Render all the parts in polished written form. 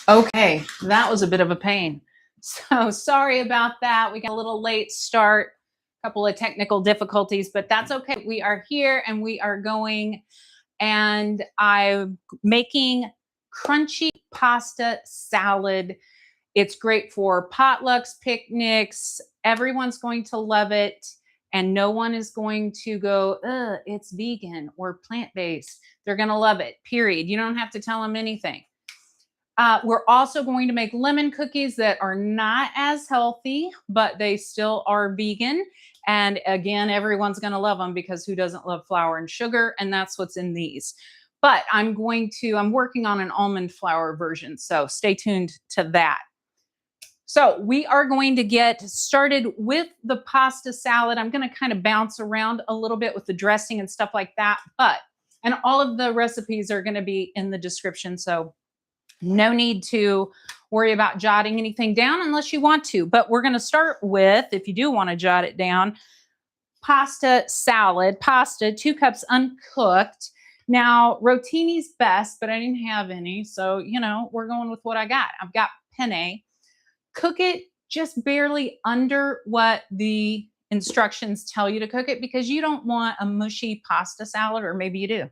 Okay, that was a bit of a pain. So sorry about that. We got a little late start, a couple of technical difficulties, but that's okay. We are here and we are going. And I'm making crunchy pasta salad. It's great for potlucks, picnics. Everyone's going to love it. And no one is going to go, ugh, it's vegan or plant-based. They're going to love it, period. You don't have to tell them anything. We're also going to make lemon cookies that are not as healthy, but they still are vegan. And again, everyone's going to love them because who doesn't love flour and sugar? And that's what's in these. But I'm working on an almond flour version. So stay tuned to that. So we are going to get started with the pasta salad. I'm going to kind of bounce around a little bit with the dressing and stuff like that. And all of the recipes are going to be in the description. So no need to worry about jotting anything down unless you want to. But we're going to start with, if you do want to jot it down, pasta salad. Pasta, 2 cups uncooked. Now, rotini's best, but I didn't have any. So, we're going with what I got. I've got penne. Cook it just barely under what the instructions tell you to cook it, because you don't want a mushy pasta salad, or maybe you do.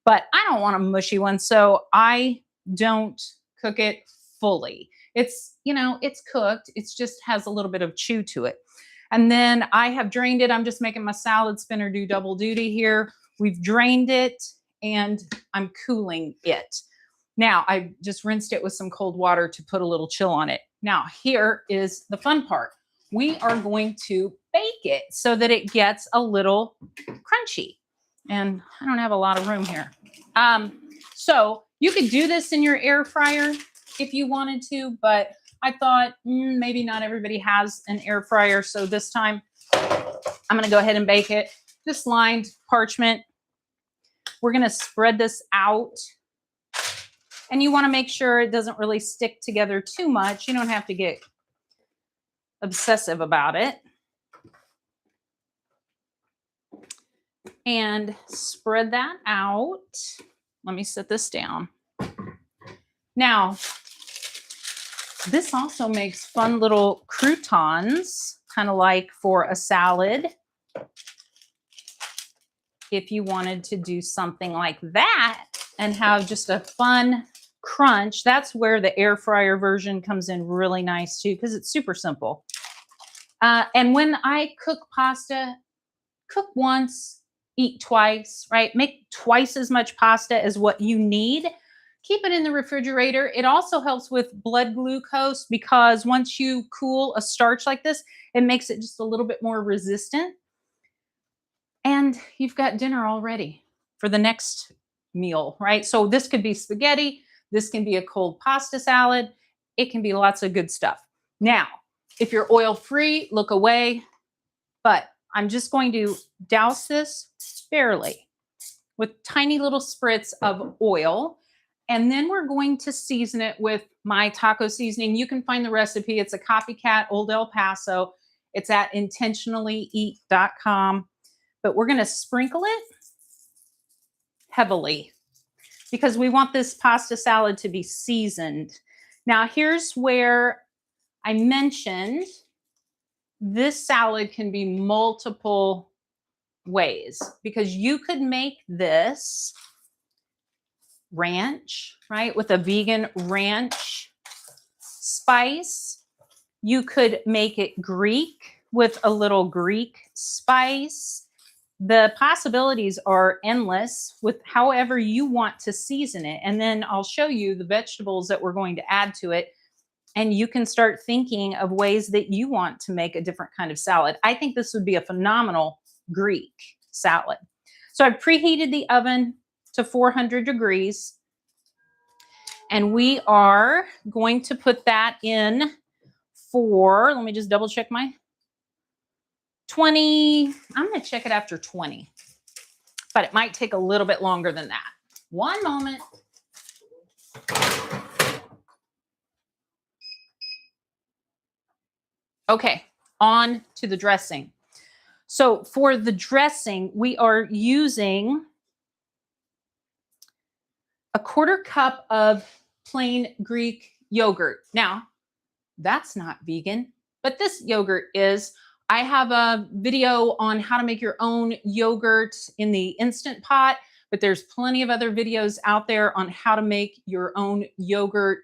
But I don't want a mushy one, so I don't cook it fully. It's cooked. It's just has a little bit of chew to it. And then I have drained it. I'm just making my salad spinner do double duty here. We've drained it and I'm cooling it. Now I just rinsed it with some cold water to put a little chill on it. Now here is the fun part. We are going to bake it so that it gets a little crunchy. And I don't have a lot of room here. So you could do this in your air fryer if you wanted to, but I thought maybe not everybody has an air fryer. So this time I'm going to go ahead and bake it. Just lined parchment. We're going to spread this out. And you want to make sure it doesn't really stick together too much. You don't have to get obsessive about it. And spread that out. Let me set this down. Now, this also makes fun little croutons, kind of like for a salad. If you wanted to do something like that and have just a fun crunch, that's where the air fryer version comes in really nice too, because it's super simple. And when I cook pasta, cook once, eat twice, right? Make twice as much pasta as what you need. Keep it in the refrigerator. It also helps with blood glucose, because once you cool a starch like this, it makes it just a little bit more resistant. And you've got dinner all ready for the next meal, right? So this could be spaghetti. This can be a cold pasta salad. It can be lots of good stuff. Now, if you're oil-free, look away. But I'm just going to douse this barely with tiny little spritz of oil. And then we're going to season it with my taco seasoning. You can find the recipe. It's a copycat, Old El Paso. It's at intentionallyeat.com. But we're going to sprinkle it heavily because we want this pasta salad to be seasoned. Now, here's where I mentioned this salad can be multiple ways, because you could make this ranch, right, with a vegan ranch spice. You could make it Greek with a little Greek spice. The possibilities are endless with however you want to season it. And then I'll show you the vegetables that we're going to add to it. And you can start thinking of ways that you want to make a different kind of salad. I think this would be a phenomenal Greek salad. So I've preheated the oven to 400 degrees. And we are going to put that in for, let me just double check my 20. I'm going to check it after 20, but it might take a little bit longer than that. One moment. Okay, on to the dressing. So for the dressing, we are using a 1/4 cup of plain Greek yogurt. Now, that's not vegan, but this yogurt is. I have a video on how to make your own yogurt in the Instant Pot, but there's plenty of other videos out there on how to make your own yogurt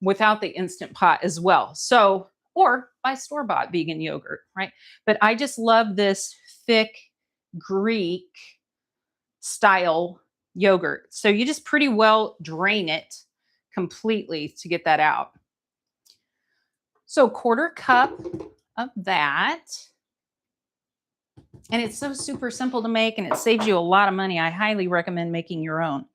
without the Instant Pot as well. So, or buy store-bought vegan yogurt, right? But I just love this thick Greek style yogurt. So you just pretty well drain it completely to get that out. So 1/4 cup of that. And it's so super simple to make and it saves you a lot of money. I highly recommend making your own.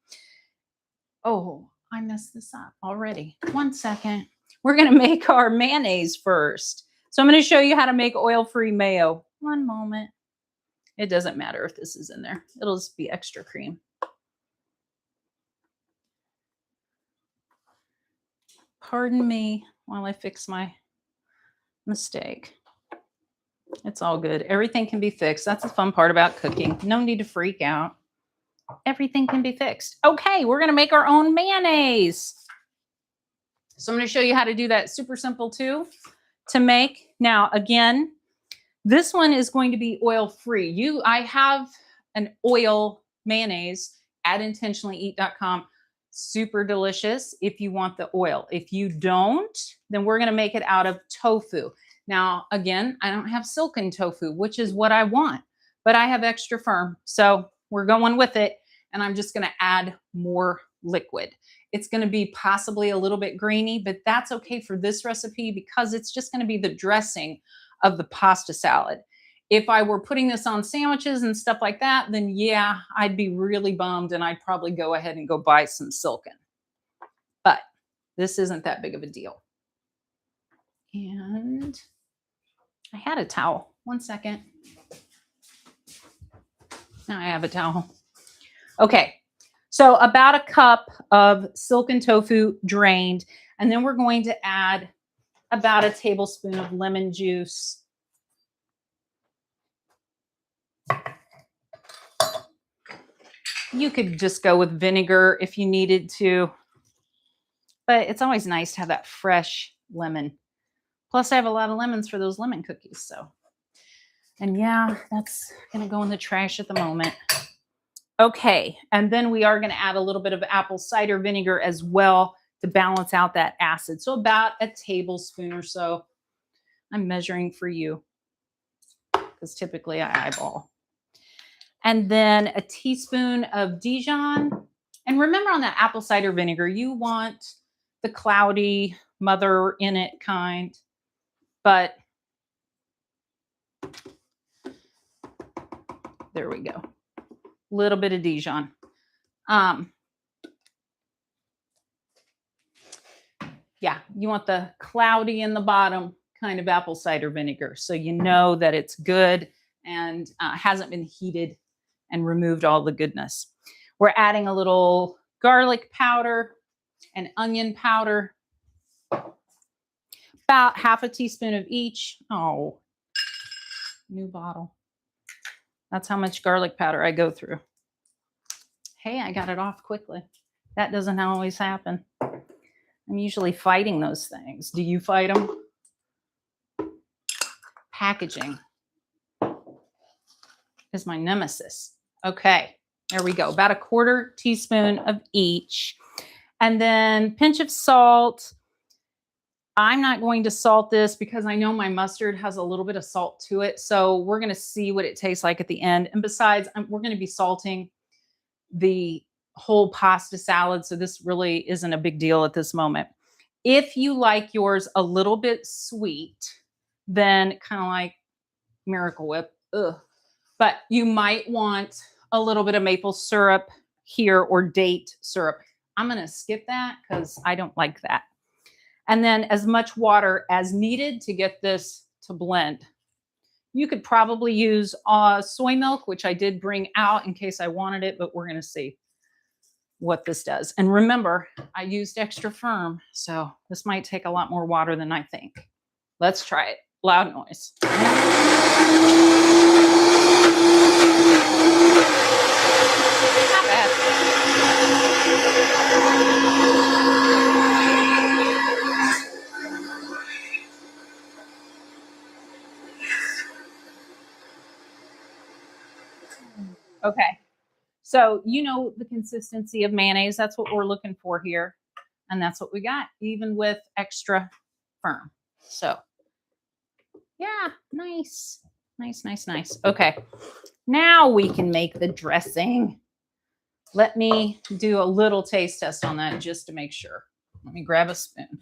Oh, I messed this up already. 1 second. We're going to make our mayonnaise first. So I'm going to show you how to make oil-free mayo. One moment. It doesn't matter if this is in there. It'll just be extra cream. Pardon me while I fix my mistake. It's all good. Everything can be fixed. That's the fun part about cooking. No need to freak out. Everything can be fixed. Okay, we're going to make our own mayonnaise. So I'm going to show you how to do that. Super simple too to make. Now, again, this one is going to be oil-free. I have an oil mayonnaise at intentionallyeat.com. Super delicious if you want the oil. If you don't, then we're going to make it out of tofu. Now, again, I don't have silken tofu, which is what I want, but I have extra firm. So we're going with it. And I'm just going to add more liquid. It's going to be possibly a little bit grainy, but that's okay for this recipe because it's just going to be the dressing of the pasta salad. If I were putting this on sandwiches and stuff like that, then yeah, I'd be really bummed and I'd probably go ahead and go buy some silken. But this isn't that big of a deal. And I had a towel. 1 second. Now I have a towel. Okay, so about 1 cup of silken tofu drained, and then we're going to add about 1 tablespoon of lemon juice. You could just go with vinegar if you needed to, but it's always nice to have that fresh lemon. Plus, I have a lot of lemons for those lemon cookies, so. And yeah, that's gonna go in the trash at the moment. Okay, and then we are going to add a little bit of apple cider vinegar as well to balance out that acid. So about 1 tablespoon or so. I'm measuring for you because typically I eyeball. And then 1 teaspoon of Dijon. And remember on that apple cider vinegar, you want the cloudy mother in it kind, but there we go. Little bit of Dijon. Yeah, you want the cloudy in the bottom kind of apple cider vinegar. So you know that it's good and hasn't been heated and removed all the goodness. We're adding a little garlic powder and onion powder. About 1/2 teaspoon of each. Oh, new bottle. That's how much garlic powder I go through. Hey, I got it off quickly. That doesn't always happen. I'm usually fighting those things. Do you fight them? Packaging is my nemesis. Okay, there we go. About 1/4 teaspoon of each. And then pinch of salt. I'm not going to salt this because I know my mustard has a little bit of salt to it. So we're going to see what it tastes like at the end. And besides, we're going to be salting the whole pasta salad. So this really isn't a big deal at this moment. If you like yours a little bit sweet, then kind of like Miracle Whip. Ugh. But you might want a little bit of maple syrup here or date syrup. I'm going to skip that because I don't like that. And then as much water as needed to get this to blend. You could probably use soy milk, which I did bring out in case I wanted it, but we're going to see what this does. And remember, I used extra firm, so this might take a lot more water than I think. Let's try it. Loud noise. Not bad. So you know the consistency of mayonnaise. That's what we're looking for here. And that's what we got, even with extra firm. So yeah, nice. Nice, nice, nice. Okay, now we can make the dressing. Let me do a little taste test on that just to make sure. Let me grab a spoon.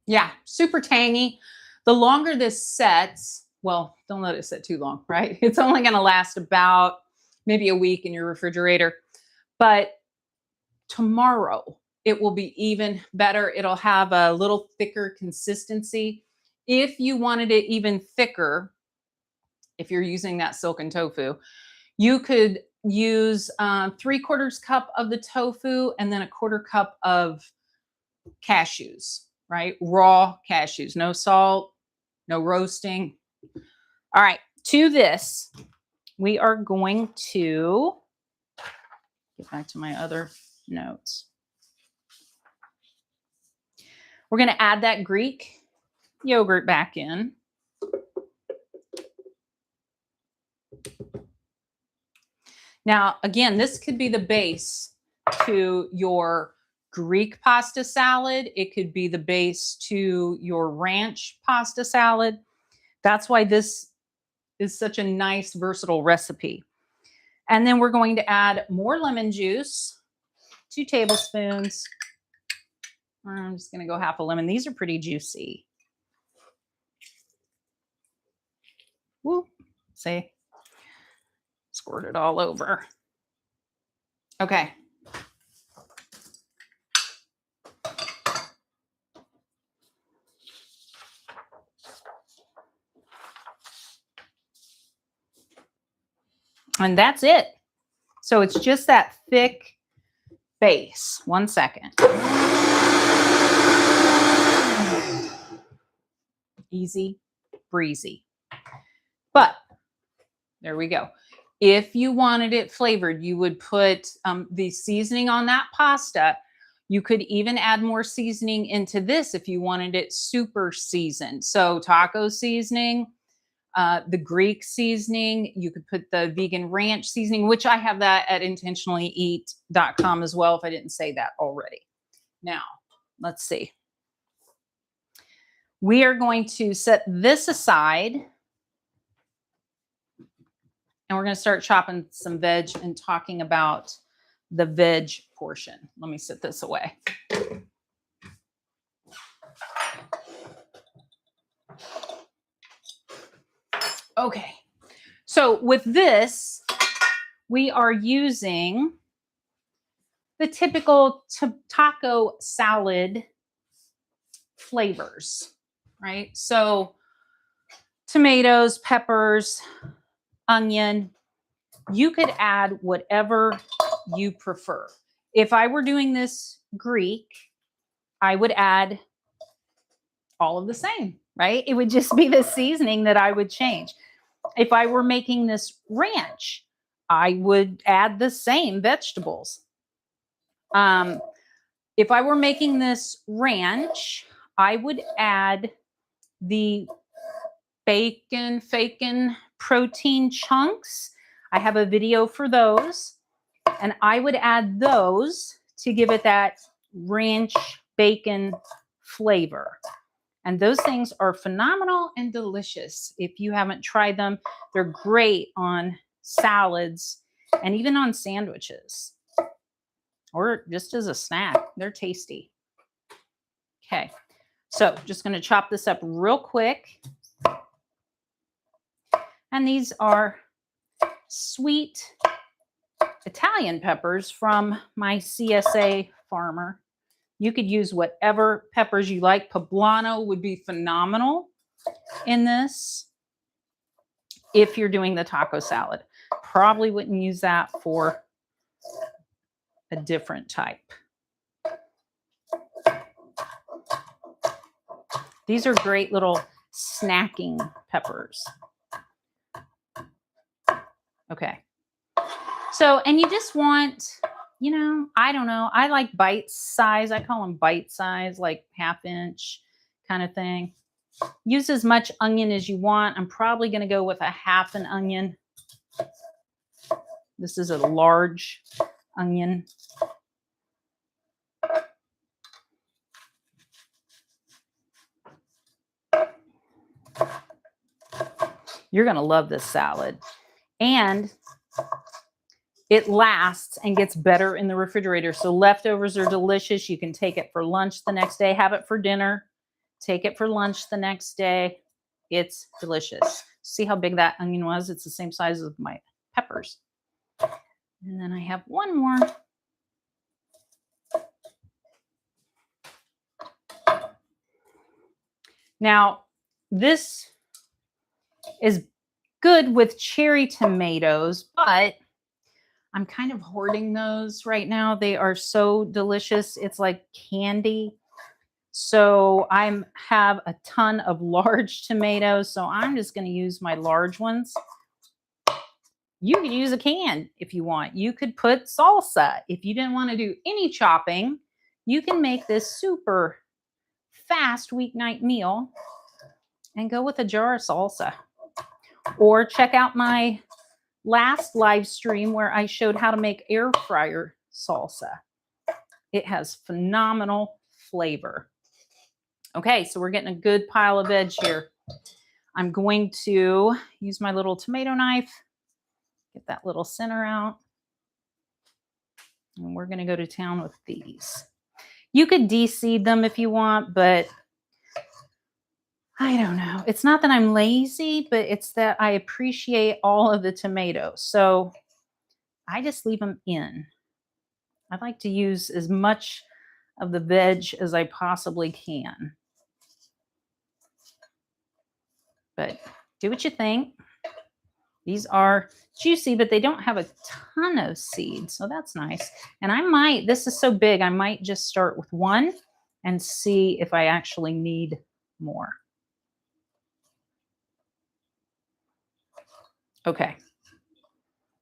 Yeah, super tangy. The longer this sets, well, don't let it sit too long, right? It's only going to last about maybe a week in your refrigerator. But tomorrow, it will be even better. It'll have a little thicker consistency. If you wanted it even thicker, if you're using that silken tofu, you could use 3/4 cup of the tofu and then 1/4 cup of cashews, right? Raw cashews, no salt, no roasting. All right, to this, we are going to get back to my other notes. We're going to add that Greek yogurt back in. Now, again, this could be the base to your Greek pasta salad. It could be the base to your ranch pasta salad. That's why this is such a nice, versatile recipe. And then we're going to add more lemon juice, 2 tablespoons. I'm just going to go half a lemon. These are pretty juicy. Woo, see? Squirt it all over. Okay. And that's it. So it's just that thick base. 1 second. Easy breezy. But there we go. If you wanted it flavored, you would put the seasoning on that pasta. You could even add more seasoning into this if you wanted it super seasoned. So taco seasoning, the Greek seasoning, you could put the vegan ranch seasoning, which I have that at intentionallyeat.com as well, if I didn't say that already. Now, let's see. We are going to set this aside. And we're going to start chopping some veg and talking about the veg portion. Let me set this away. Okay. So with this, we are using the typical taco salad flavors, right? So tomatoes, peppers, onion. You could add whatever you prefer. If I were doing this Greek, I would add all of the same, right? It would just be the seasoning that I would change. If I were making this ranch, I would add the same vegetables. If I were making this ranch, I would add the bacon protein chunks. I have a video for those, and I would add those to give it that ranch bacon flavor. And those things are phenomenal and delicious. If you haven't tried them, they're great on salads and even on sandwiches or just as a snack. They're tasty. Okay, so just going to chop this up real quick. And these are sweet Italian peppers from my CSA farmer. You could use whatever peppers you like. Poblano would be phenomenal in this if you're doing the taco salad. Probably wouldn't use that for a different type. These are great little snacking peppers. Okay. So, and you just want, you know, I don't know. I like bite size. I call them bite size, like 1/2 inch kind of thing. Use as much onion as you want. I'm probably going to go with a 1/2 an onion. This is a large onion. You're going to love this salad. And it lasts and gets better in the refrigerator. So leftovers are delicious. You can take it for lunch the next day, have it for dinner, take it for lunch the next day. It's delicious. See how big that onion was? It's the same size as my peppers. And then I have one more. Now, this is good with cherry tomatoes, but I'm kind of hoarding those right now. They are so delicious. It's like candy. So I have a ton of large tomatoes. So I'm just going to use my large ones. You could use a can if you want. You could put salsa. If you didn't want to do any chopping, you can make this super fast weeknight meal and go with a jar of salsa. Or check out my last live stream where I showed how to make air fryer salsa. It has phenomenal flavor. Okay, so we're getting a good pile of veg here. I'm going to use my little tomato knife, get that little center out, and we're going to go to town with these. You could de-seed them if you want, but I don't know. It's not that I'm lazy, but it's that I appreciate all of the tomatoes. So I just leave them in. I like to use as much of the veg as I possibly can. But do what you think. These are juicy, but they don't have a ton of seeds. So that's nice. And I might, this is so big, I might just start with one and see if I actually need more. Okay,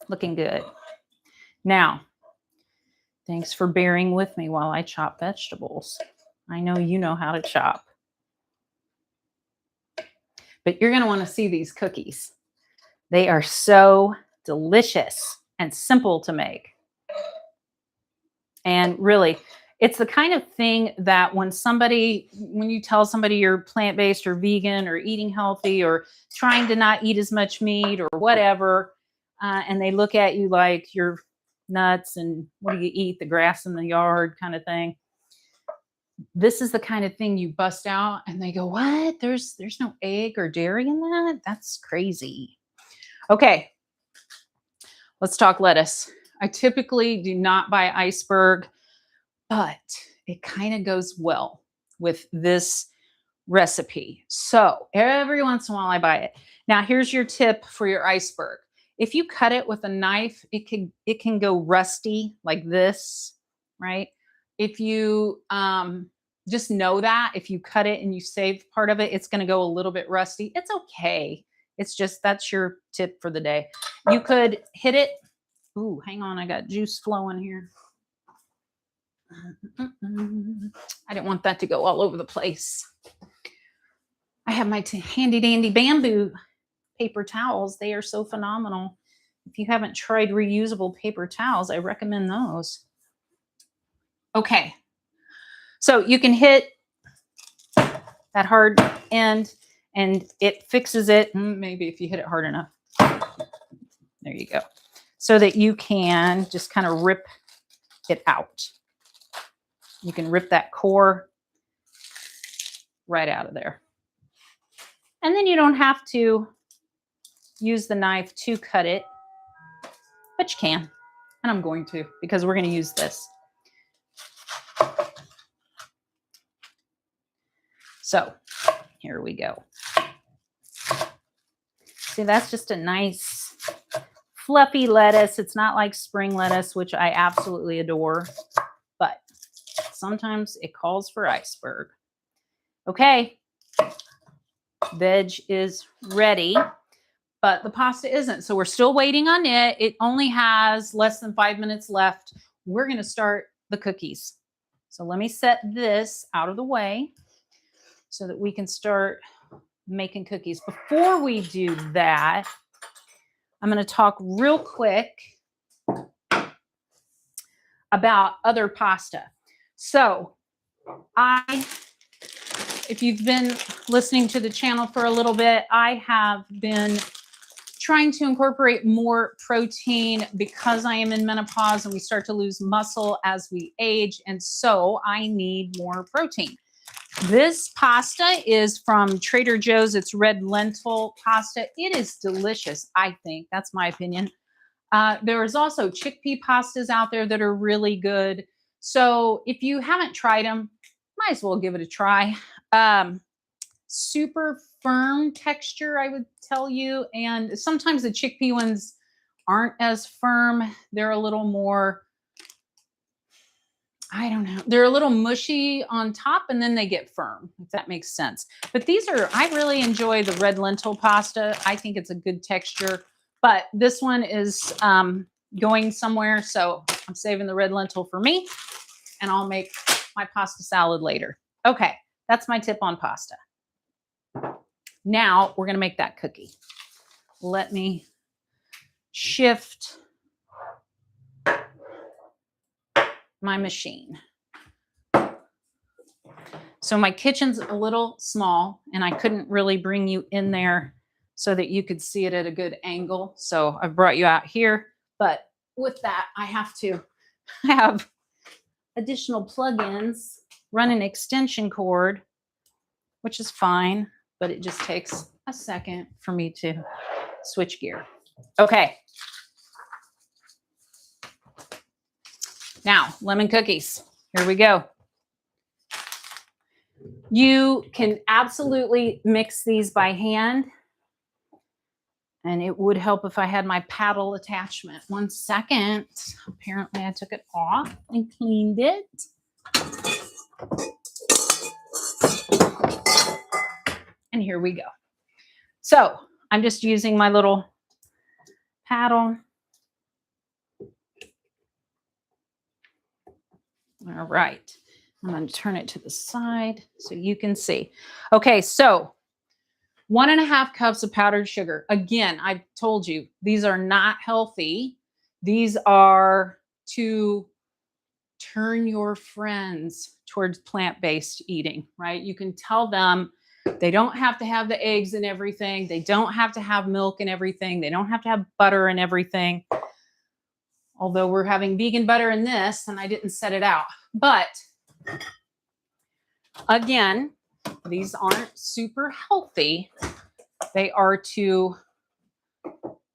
looking good. Now, thanks for bearing with me while I chop vegetables. I know you know how to chop. But you're going to want to see these cookies. They are so delicious and simple to make. And really, it's the kind of thing that when you tell somebody you're plant-based or vegan or eating healthy or trying to not eat as much meat or whatever, and they look at you like you're nuts and what do you eat, the grass in the yard kind of thing. This is the kind of thing you bust out and they go, what? There's no egg or dairy in that? That's crazy. Okay, let's talk lettuce. I typically do not buy iceberg, but it kind of goes well with this recipe. So every once in a while I buy it. Now here's your tip for your iceberg. If you cut it with a knife, it can go rusty like this, right? If you just know that if you cut it and you save part of it, it's going to go a little bit rusty. It's okay. It's just, that's your tip for the day. You could hit it. Ooh, hang on. I got juice flowing here. I didn't want that to go all over the place. I have my handy dandy bamboo paper towels. They are so phenomenal. If you haven't tried reusable paper towels, I recommend those. Okay. So you can hit that hard end and it fixes it. Maybe if you hit it hard enough. There you go. So that you can just kind of rip it out. You can rip that core right out of there. And then you don't have to use the knife to cut it, but you can. And I'm going to, because we're going to use this. So here we go. See, that's just a nice fluffy lettuce. It's not like spring lettuce, which I absolutely adore, but sometimes it calls for iceberg. Okay, veg is ready, but the pasta isn't. So we're still waiting on it. It only has less than 5 minutes left. we're going to start the cookies. So let me set this out of the way so that we can start making cookies. Before we do that, I'm going to talk real quick about other pasta. So if you've been listening to the channel for a little bit, I have been trying to incorporate more protein because I am in menopause and we start to lose muscle as we age. And so I need more protein. This pasta is from Trader Joe's. It's red lentil pasta. It is delicious, I think. That's my opinion. There is also chickpea pastas out there that are really good. So if you haven't tried them, might as well give it a try. Super firm texture, I would tell you. And sometimes the chickpea ones aren't as firm. They're a little more, I don't know. They're a little mushy on top and then they get firm, if that makes sense. But these are, I really enjoy the red lentil pasta. I think it's a good texture, but this one is going somewhere. So I'm saving the red lentil for me and I'll make my pasta salad later. Okay, that's my tip on pasta. Now we're going to make that cookie. Let me shift my machine. So my kitchen's a little small and I couldn't really bring you in there so that you could see it at a good angle. So I've brought you out here, but with that, I have to have additional plugins, run an extension cord, which is fine, but it just takes a second for me to switch gear. Okay. Now, lemon cookies. Here we go. You can absolutely mix these by hand. And it would help if I had my paddle attachment. 1 second. Apparently I took it off and cleaned it. And here we go. So I'm just using my little paddle. All right. I'm going to turn it to the side so you can see. Okay, so 1.5 cups of powdered sugar. Again, I've told you, these are not healthy. These are to turn your friends towards plant-based eating, right? You can tell them they don't have to have the eggs and everything. They don't have to have milk and everything. They don't have to have butter and everything. Although we're having vegan butter in this and I didn't set it out. But again, these aren't super healthy. They are to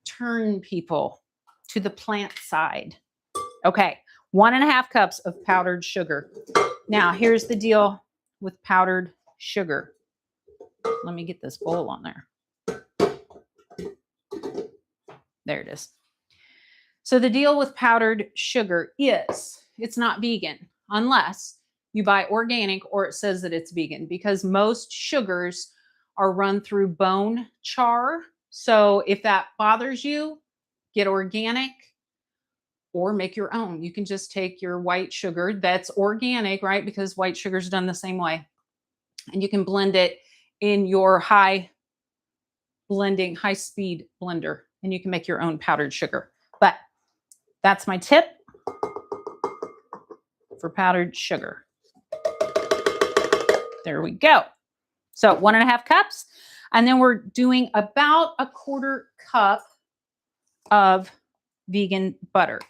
turn people to the plant side. Okay, 1.5 cups of powdered sugar. Now, here's the deal with powdered sugar. Let me get this bowl on there. There it is. So the deal with powdered sugar is it's not vegan unless you buy organic or it says that it's vegan, because most sugars are run through bone char. So if that bothers you, get organic or make your own. You can just take your white sugar that's organic, right? Because white sugar is done the same way. And you can blend it in your high speed blender, and you can make your own powdered sugar. But that's my tip for powdered sugar. There we go. So 1.5 cups. And then we're doing about 1/4 cup of vegan butter.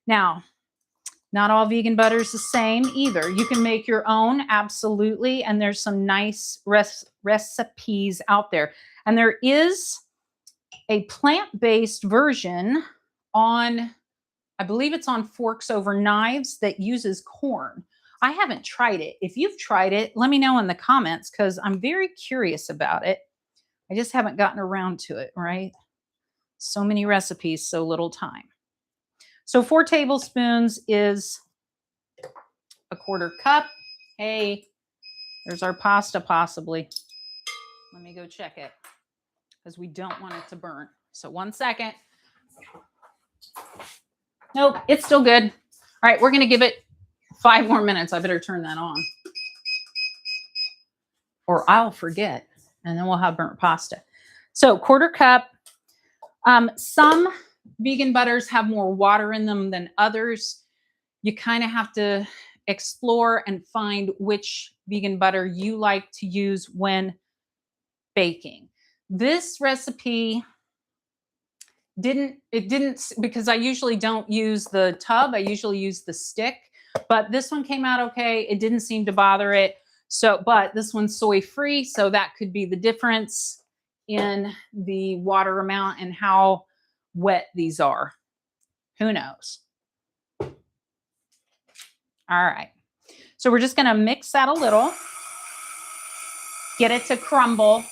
Now, not all vegan butter is the same either. You can make your own, absolutely. And there's some nice recipes out there. And there is a plant-based version on, I believe it's on Forks Over Knives, that uses corn. I haven't tried it. If you've tried it, let me know in the comments because I'm very curious about it. I just haven't gotten around to it, right? So many recipes, so little time. So 4 tablespoons is 1/4 cup. Hey, there's our pasta possibly. Let me go check it because we don't want it to burn. So 1 second. Nope, it's still good. All right, we're going to give it 5 more minutes. I better turn that on or I'll forget, and then we'll have burnt pasta. So 1/4 cup. Some vegan butters have more water in them than others. You kind of have to explore and find which vegan butter you like to use when baking. This recipe didn't because I usually don't use the tub. I usually use the stick, but this one came out okay. It didn't seem to bother it. So, but this one's soy free, so that could be the difference in the water amount and how wet these are. Who knows? All right. So we're just going to mix that a little, get it to crumble.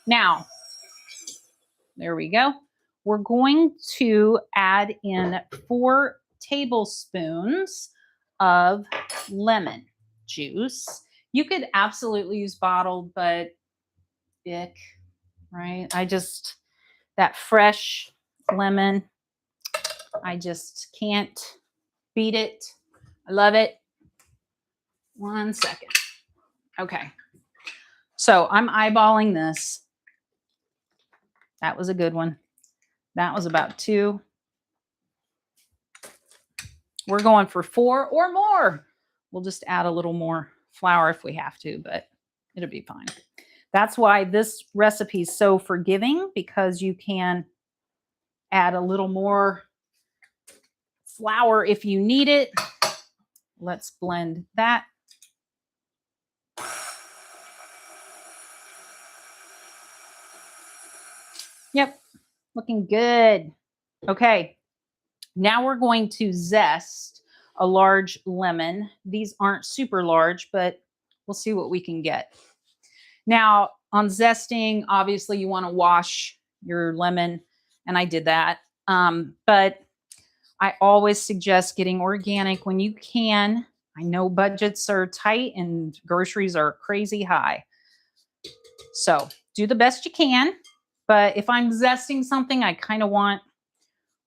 Now, there we go. We're going to add in 4 tablespoons of lemon juice. You could absolutely use bottled, but ick, right? That fresh lemon, I just can't beat it. I love it. 1 second. Okay. So I'm eyeballing this. That was a good one. That was about 2. We're going for 4 or more. We'll just add a little more flour if we have to, but it'll be fine. That's why this recipe is so forgiving, because you can add a little more flour if you need it. Let's blend that. Yep, looking good. Okay, now we're going to zest a large lemon. These aren't super large, but we'll see what we can get. Now, on zesting, obviously you want to wash your lemon, and I did that. But I always suggest getting organic when you can. I know budgets are tight and groceries are crazy high. So do the best you can. But if I'm zesting something, I kind of want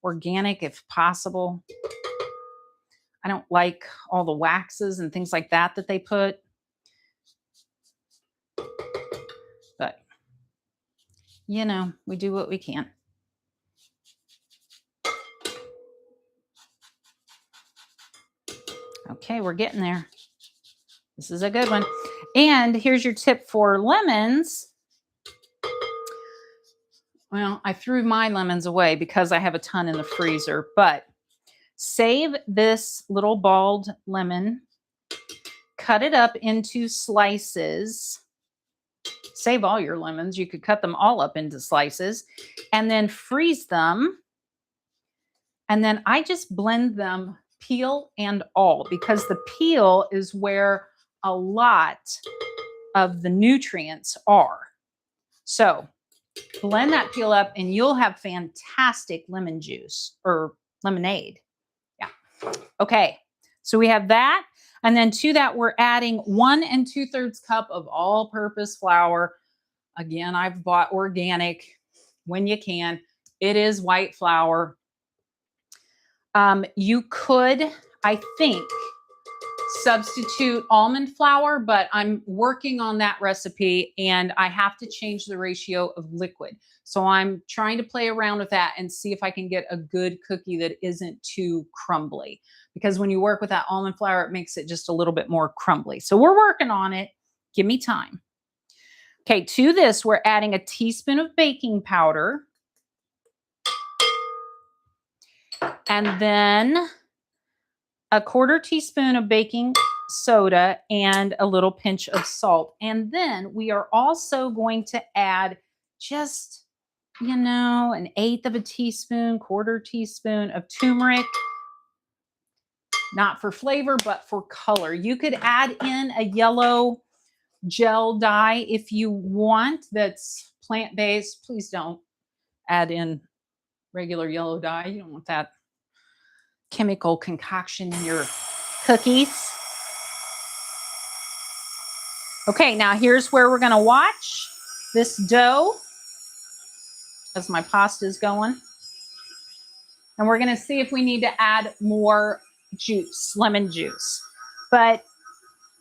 organic if possible. I don't like all the waxes and things like that they put. But, you know, we do what we can. Okay, we're getting there. This is a good one. And here's your tip for lemons. Well, I threw my lemons away because I have a ton in the freezer, but save this little balled lemon, cut it up into slices. Save all your lemons. You could cut them all up into slices and then freeze them. And then I just blend them peel and all, because the peel is where a lot of the nutrients are. So blend that peel up and you'll have fantastic lemon juice or lemonade. Yeah. Okay. So we have that. And then to that, we're adding 1 2/3 cup of all-purpose flour. Again, I've bought organic when you can. It is white flour. You could, I think, substitute almond flour, but I'm working on that recipe and I have to change the ratio of liquid. So I'm trying to play around with that and see if I can get a good cookie that isn't too crumbly. Because when you work with that almond flour, it makes it just a little bit more crumbly. So we're working on it. Give me time. Okay, to this, we're adding a teaspoon of baking powder. And then a 1/4 teaspoon of baking soda and a little pinch of salt. And then we are also going to add just, you know, 1/8 of a teaspoon, 1/4 teaspoon of turmeric. Not for flavor, but for color. You could add in a yellow gel dye if you want that's plant-based. Please don't add in regular yellow dye. You don't want that chemical concoction in your cookies. Okay, now here's where we're going to watch this dough as my pasta is going. And we're going to see if we need to add more juice, lemon juice. But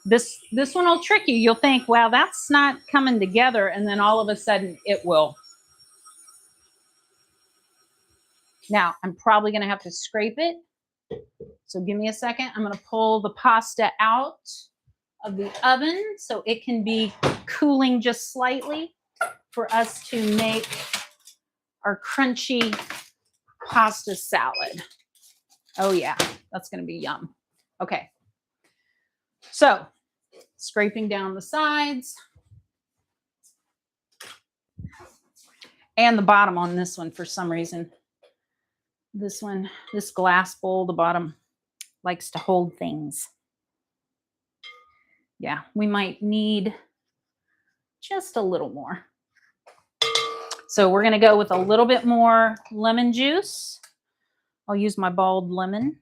this one will trick you. You'll think, well, that's not coming together. And then all of a sudden it will. Now, I'm probably going to have to scrape it. So give me a second. I'm going to pull the pasta out of the oven so it can be cooling just slightly for us to make our crunchy pasta salad. Oh yeah, that's going to be yum. Okay. So, scraping down the sides and the bottom on this one for some reason. This one, this glass bowl, the bottom likes to hold things. Yeah, we might need just a little more. So we're going to go with a little bit more lemon juice. I'll use my balled lemon.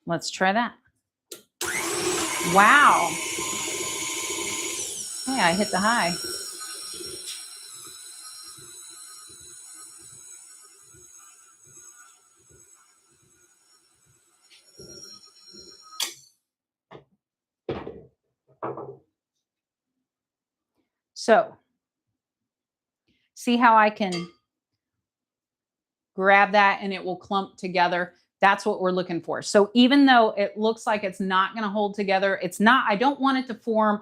Let's try that. Wow. Yeah, I hit the high. So, see how I can grab that and it will clump together? That's what we're looking for. So even though it looks like it's not going to hold together, it's not. I don't want it to form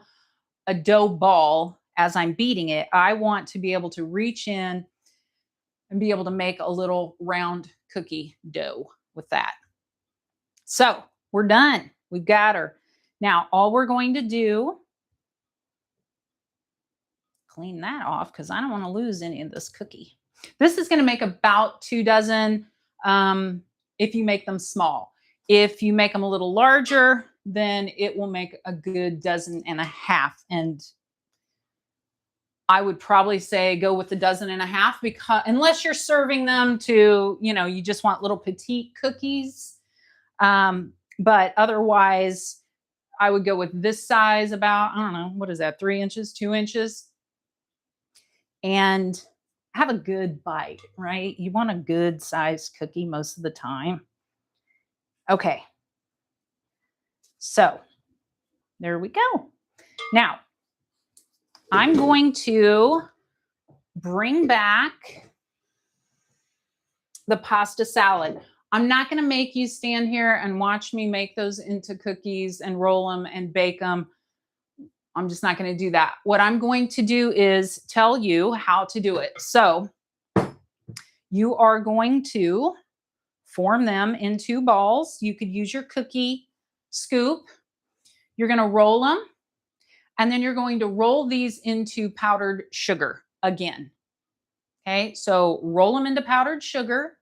a dough ball as I'm beating it. I want to be able to reach in and be able to make a little round cookie dough with that. So we're done. We've got her. Now, all we're going to do, clean that off because I don't want to lose any of this cookie. This is going to make about 2 dozen if you make them small. If you make them a little larger, then it will make a good 1.5 dozen. And I would probably say go with 1.5 dozen because unless you're serving them to, you know, you just want little petite cookies. But otherwise, I would go with this size about, I don't know, what is that, 3 inches, 2 inches? And have a good bite, right? You want a good sized cookie most of the time. Okay. So there we go. Now, I'm going to bring back the pasta salad. I'm not going to make you stand here and watch me make those into cookies and roll them and bake them. I'm just not going to do that. What I'm going to do is tell you how to do it. So you are going to form them into balls. You could use your cookie scoop. You're going to roll them. And then you're going to roll these into powdered sugar again. Okay, so roll them into powdered sugar.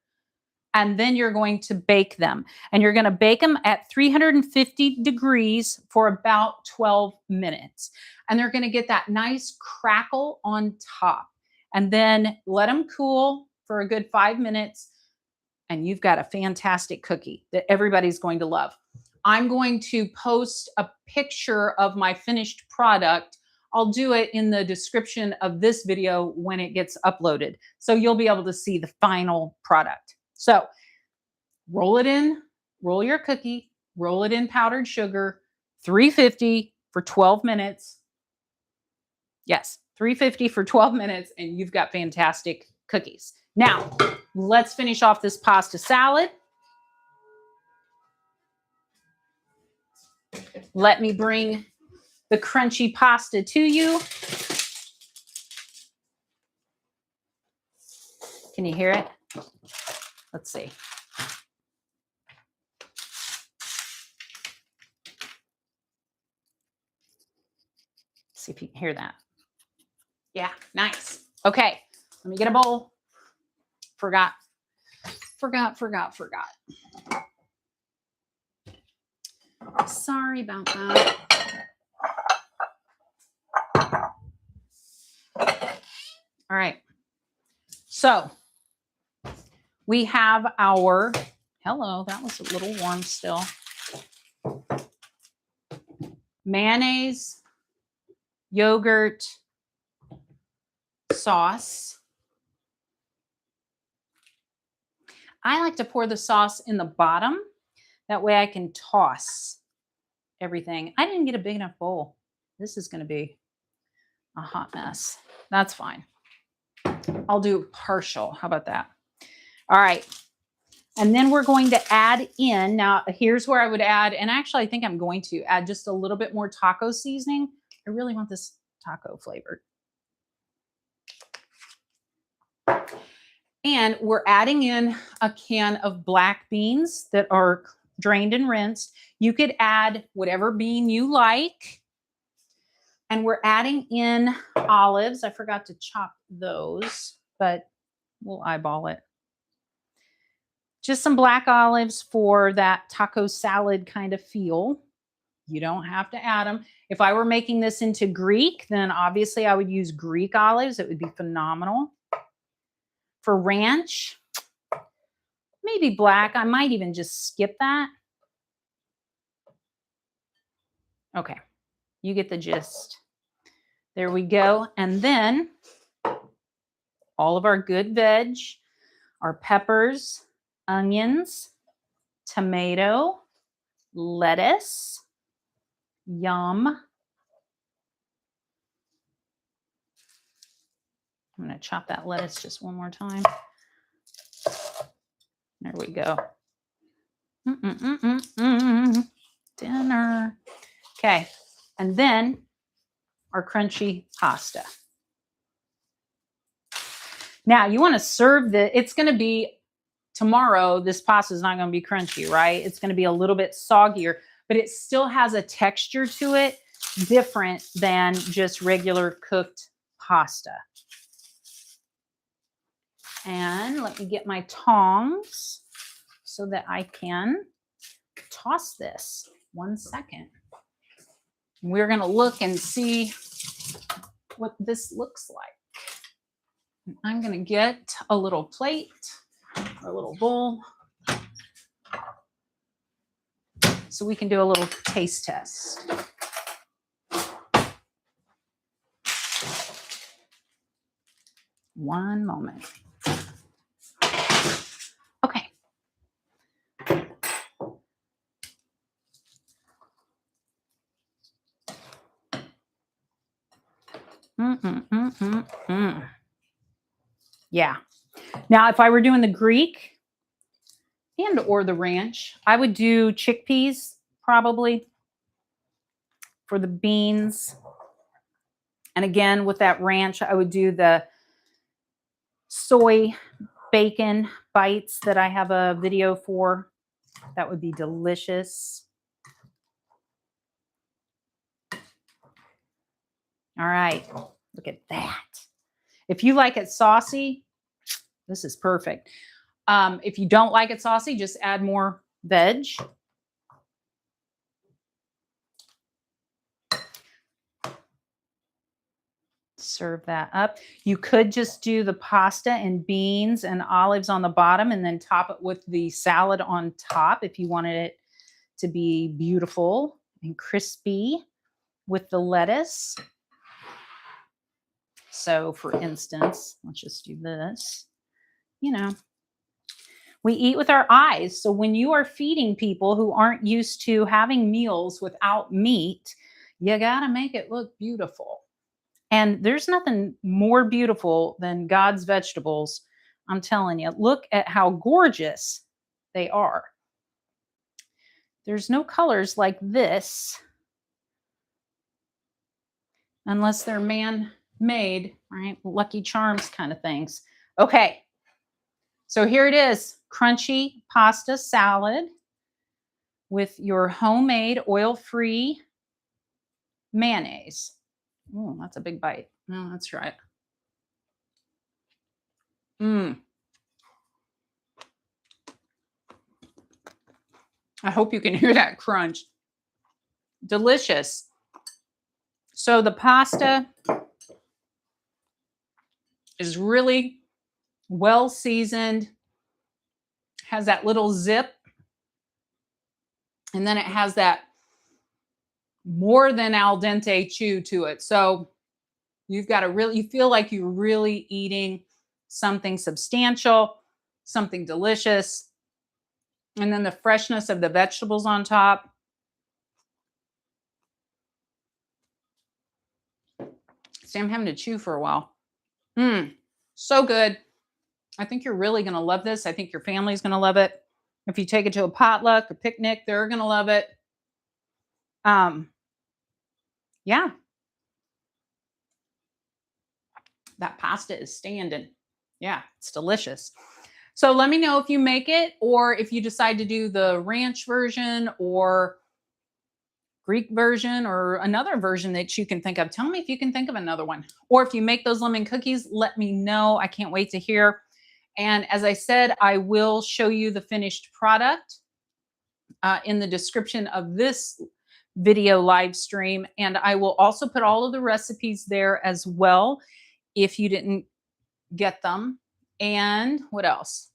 And then you're going to bake them. And you're going to bake them at 350 degrees for about 12 minutes. And they're going to get that nice crackle on top. And then let them cool for a good 5 minutes. And you've got a fantastic cookie that everybody's going to love. I'm going to post a picture of my finished product. I'll do it in the description of this video when it gets uploaded. So you'll be able to see the final product. So roll it in, roll your cookie, roll it in powdered sugar, 350 for 12 minutes. Yes, 350 for 12 minutes, and you've got fantastic cookies. Now, let's finish off this pasta salad. Let me bring the crunchy pasta to you. Can you hear it? Let's see. See if you can hear that. Yeah, nice. Okay, let me get a bowl. Forgot Forgot. Sorry about that. All right. So we have our, hello, that was a little warm still. Mayonnaise, yogurt, sauce. I like to pour the sauce in the bottom. That way I can toss everything. I didn't get a big enough bowl. This is going to be a hot mess. That's fine. I'll do partial. How about that? All right. And then we're going to add in, now here's where I would add, and actually I think I'm going to add just a little bit more taco seasoning. I really want this taco flavored. And we're adding in a can of black beans that are drained and rinsed. You could add whatever bean you like. And we're adding in olives. I forgot to chop those, but we'll eyeball it. Just some black olives for that taco salad kind of feel. You don't have to add them. If I were making this into Greek, then obviously I would use Greek olives. It would be phenomenal. For ranch, maybe black. I might even just skip that. Okay, you get the gist. There we go. And then all of our good veg, our peppers, onions, tomato, lettuce, yum. I'm going to chop that lettuce just one more time. There we go. Dinner. Okay. And then our crunchy pasta. Now you want to serve it's going to be tomorrow. This pasta is not going to be crunchy, right? It's going to be a little bit soggier, but it still has a texture to it different than just regular cooked pasta. And let me get my tongs so that I can toss this. 1 second. We're going to look and see what this looks like. I'm going to get a little plate or a little bowl so we can do a little taste test. One moment. Okay. Yeah. Now, if I were doing the Greek and or the ranch, I would do chickpeas probably for the beans. And again, with that ranch, I would do the soy bacon bites that I have a video for. That would be delicious. All right, look at that. If you like it saucy, this is perfect. If you don't like it saucy, just add more veg. Serve that up. You could just do the pasta and beans and olives on the bottom and then top it with the salad on top if you wanted it to be beautiful and crispy with the lettuce. So for instance, let's just do this. You know, we eat with our eyes. So when you are feeding people who aren't used to having meals without meat, you got to make it look beautiful. And there's nothing more beautiful than God's vegetables. I'm telling you, look at how gorgeous they are. There's no colors like this unless they're man-made, right? Lucky Charms kind of things. Okay, so here it is, crunchy pasta salad with your homemade oil-free mayonnaise. Oh, that's a big bite. No, that's right. I hope you can hear that crunch. Delicious. So the pasta is really well seasoned, has that little zip, and then it has that more than al dente chew to it. So you've got you feel like you're really eating something substantial, something delicious, and then the freshness of the vegetables on top. See, I'm having to chew for a while. So good. I think you're really going to love this. I think your family's going to love it. If you take it to a potluck, a picnic, they're going to love it. Yeah. That pasta is standing. Yeah, it's delicious. So let me know if you make it or if you decide to do the ranch version or Greek version or another version that you can think of. Tell me if you can think of another one. Or if you make those lemon cookies, let me know. I can't wait to hear. And as I said, I will show you the finished product in the description of this video live stream. And I will also put all of the recipes there as well if you didn't get them. And what else?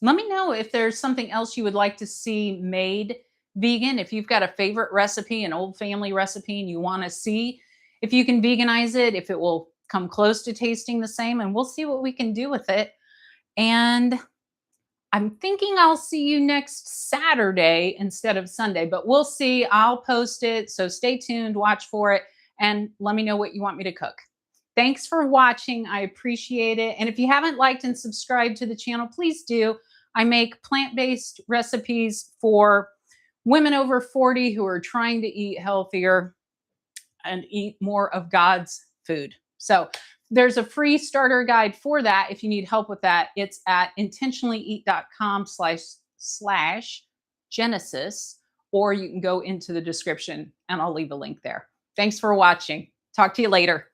Let me know if there's something else you would like to see made vegan. If you've got a favorite recipe, an old family recipe, and you want to see if you can veganize it, if it will come close to tasting the same, and we'll see what we can do with it. And I'm thinking I'll see you next Saturday instead of Sunday, but we'll see. I'll post it. So stay tuned, watch for it, and let me know what you want me to cook. Thanks for watching. I appreciate it. And if you haven't liked and subscribed to the channel, please do. I make plant-based recipes for women over 40 who are trying to eat healthier and eat more of God's food. So there's a free starter guide for that. If you need help with that, it's at intentionallyeat.com/Genesis, or you can go into the description and I'll leave a link there. Thanks for watching. Talk to you later.